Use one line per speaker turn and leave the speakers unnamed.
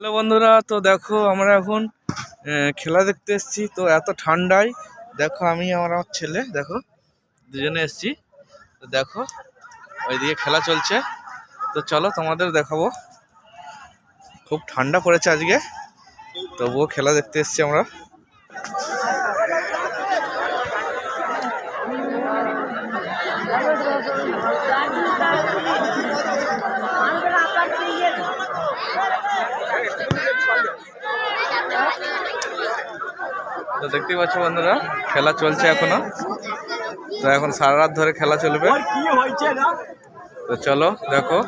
Hello বন্ধুরা, তো দেখো আমরা এখন খেলা দেখতে এসেছি। তো এত ঠান্ডায় দেখো আমি আমার ছেলে দেখো দুজনে এসেছি। তো দেখো ওইদিকে খেলা চলছে, তো চলো তোমাদের দেখাবো। খুব ঠান্ডা পড়েছে আজকে, তবুও খেলা দেখতে এসেছি আমরা। তো দেখতেই পাচ্ছ বন্ধুরা, খেলা চলছে এখনো। তো এখন সারা রাত ধরে খেলা চলবে। তো চলো দেখো।